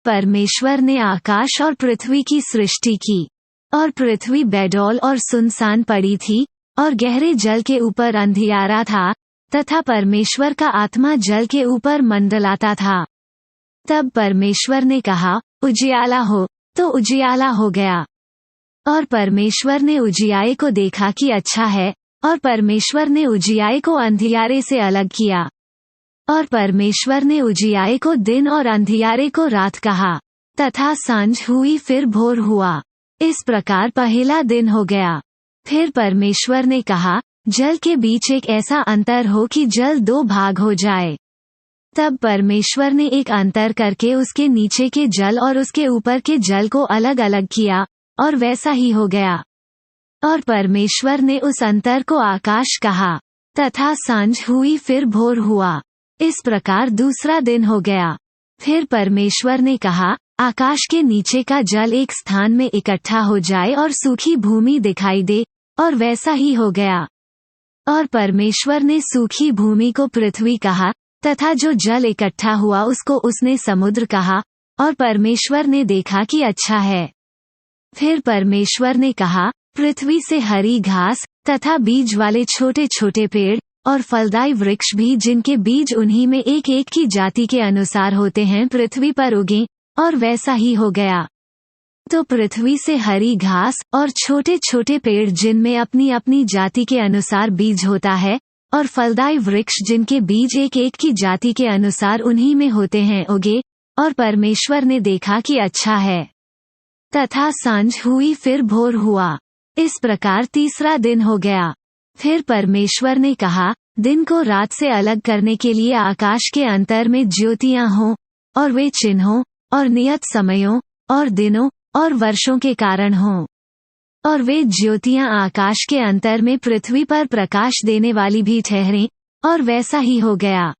परमेश्वर ने आकाश और पृथ्वी की सृष्टि की, और पृथ्वी बेडौल और सुनसान पड़ी थी, और गहरे जल के ऊपर अंधियारा था, तथा परमेश्वर का आत्मा जल के ऊपर मंडलाता था। तब परमेश्वर ने कहा, उजियाला हो, तो उजियाला हो गया। और परमेश्वर ने उजियाए को देखा कि अच्छा है, और परमेश्वर ने उजियाए को अंधियारे से अलग किया। और परमेश्वर ने उजियाए को दिन और अंधियारे को रात कहा, तथा सांझ हुई फिर भोर हुआ। इस प्रकार पहला दिन हो गया। फिर परमेश्वर ने कहा, जल के बीच एक ऐसा अंतर हो कि जल 2 भाग हो जाए। तब परमेश्वर ने एक अंतर करके उसके नीचे के जल और उसके ऊपर के जल को अलग अलग किया, और वैसा ही हो गया। और परमेश्वर ने उस अंतर को आकाश कहा, तथा सांझ हुई फिर भोर हुआ। इस प्रकार दूसरा दिन हो गया। फिर परमेश्वर ने कहा, आकाश के नीचे का जल एक स्थान में इकट्ठा हो जाए और सूखी भूमि दिखाई दे, और वैसा ही हो गया। और परमेश्वर ने सूखी भूमि को पृथ्वी कहा, तथा जो जल इकट्ठा हुआ उसको उसने समुद्र कहा, और परमेश्वर ने देखा कि अच्छा है। फिर परमेश्वर ने कहा, पृथ्वी से हरी घास तथा बीज वाले छोटे छोटे पेड़ और फलदायी वृक्ष भी जिनके बीज उन्हीं में एक एक की जाति के अनुसार होते हैं पृथ्वी पर उगें, और वैसा ही हो गया। तो पृथ्वी से हरी घास और छोटे छोटे पेड़ जिनमें अपनी अपनी जाति के अनुसार बीज होता है, और फलदायी वृक्ष जिनके बीज एक एक की जाति के अनुसार उन्हीं में होते हैं उगे, और परमेश्वर ने देखा कि अच्छा है। तथा सांझ हुई फिर भोर हुआ। इस प्रकार तीसरा दिन हो गया। फिर परमेश्वर ने कहा, दिन को रात से अलग करने के लिए आकाश के अंतर में ज्योतियां हों, और वे चिन्हों और नियत समयों और दिनों और वर्षों के कारण हों। और वे ज्योतियां आकाश के अंतर में पृथ्वी पर प्रकाश देने वाली भी ठहरें, और वैसा ही हो गया।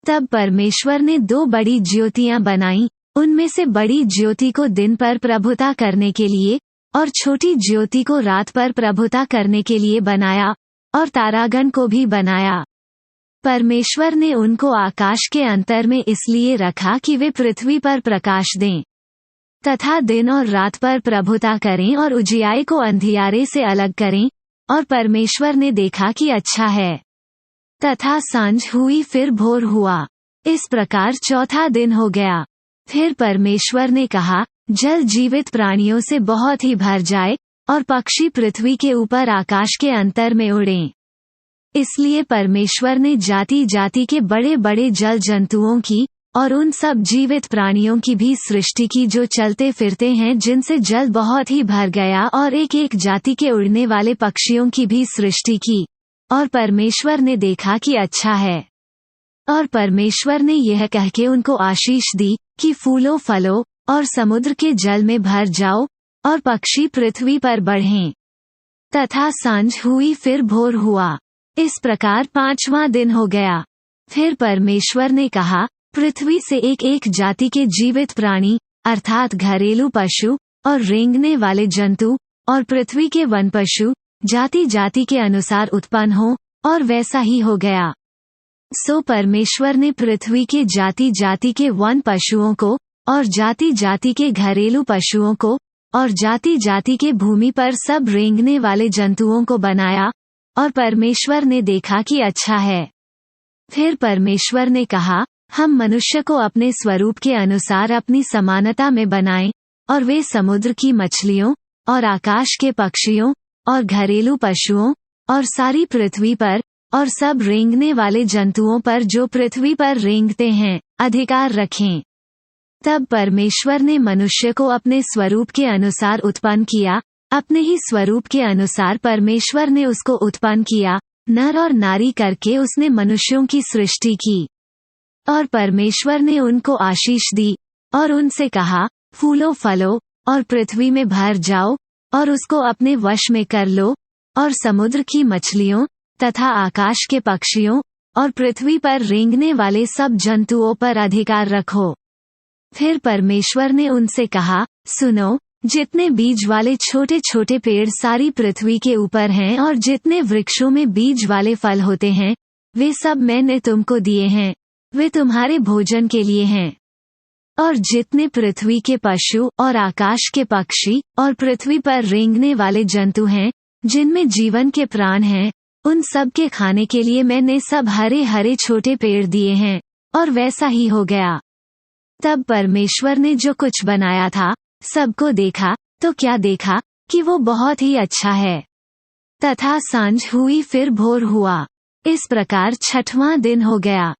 तब परमेश्वर ने 2 बड़ी ज्योतियां बनाईं, उनमें से बड़ी ज्योति को दिन पर प्रभुता करने के लिए, और छोटी ज्योति को रात पर प्रभुता करने के लिए बनाया, और तारागण को भी बनाया। परमेश्वर ने उनको आकाश के अंतर में इसलिए रखा कि वे पृथ्वी पर प्रकाश दें, तथा दिन और रात पर प्रभुता करें, और उजियाए को अंधियारे से अलग करें। और परमेश्वर ने देखा कि अच्छा है। तथा सांझ हुई फिर भोर हुआ। इस प्रकार चौथा दिन हो गया। फिर परमेश्वर ने कहा, जल जीवित प्राणियों से बहुत ही भर जाए, और पक्षी पृथ्वी के ऊपर आकाश के अंतर में उड़ें। इसलिए परमेश्वर ने जाति जाति के बड़े बड़े जल जंतुओं की और उन सब जीवित प्राणियों की भी सृष्टि की जो चलते फिरते हैं, जिनसे जल बहुत ही भर गया, और एक एक जाति के उड़ने वाले पक्षियों की भी सृष्टि की। और परमेश्वर ने देखा कि अच्छा है। और परमेश्वर ने यह कह के उनको आशीष दी कि फूलो फलो और समुद्र के जल में भर जाओ, और पक्षी पृथ्वी पर बढ़ें। तथा सांझ हुई फिर भोर हुआ। इस प्रकार 5वां दिन हो गया। फिर परमेश्वर ने कहा, पृथ्वी से एक एक जाति के जीवित प्राणी, अर्थात घरेलू पशु और रेंगने वाले जंतु, और पृथ्वी के वन पशु जाति जाति के अनुसार उत्पन्न हो, और वैसा ही हो गया। सो परमेश्वर ने पृथ्वी के जाति जाति के वन पशुओं को, और जाति जाति के घरेलू पशुओं को, और जाति जाति के भूमि पर सब रेंगने वाले जंतुओं को बनाया, और परमेश्वर ने देखा कि अच्छा है। फिर परमेश्वर ने कहा, हम मनुष्य को अपने स्वरूप के अनुसार अपनी समानता में बनाएं, और वे समुद्र की मछलियों और आकाश के पक्षियों और घरेलू पशुओं और सारी पृथ्वी पर और सब रेंगने वाले जंतुओं पर जो पृथ्वी पर रेंगते हैं अधिकार रखें। तब परमेश्वर ने मनुष्य को अपने स्वरूप के अनुसार उत्पन्न किया, अपने ही स्वरूप के अनुसार परमेश्वर ने उसको उत्पन्न किया, नर और नारी करके उसने मनुष्यों की सृष्टि की। और परमेश्वर ने उनको आशीष दी, और उनसे कहा, फूलो फलो और पृथ्वी में भर जाओ, और उसको अपने वश में कर लो, और समुद्र की मछलियों तथा आकाश के पक्षियों और पृथ्वी पर रेंगने वाले सब जंतुओं पर अधिकार रखो। फिर परमेश्वर ने उनसे कहा, सुनो, जितने बीज वाले छोटे छोटे पेड़ सारी पृथ्वी के ऊपर हैं और जितने वृक्षों में बीज वाले फल होते हैं, वे सब मैंने तुमको दिए हैं, वे तुम्हारे भोजन के लिए हैं। और जितने पृथ्वी के पशु और आकाश के पक्षी और पृथ्वी पर रेंगने वाले जंतु हैं, जिनमें जीवन के प्राण हैं, उन सब के खाने के लिए मैंने सब हरे हरे छोटे पेड़ दिए हैं। और वैसा ही हो गया। तब परमेश्वर ने जो कुछ बनाया था, सबको देखा, तो क्या देखा कि वो बहुत ही अच्छा है। तथा सांझ हुई फिर भोर हुआ। इस प्रकार 6वां दिन हो गया।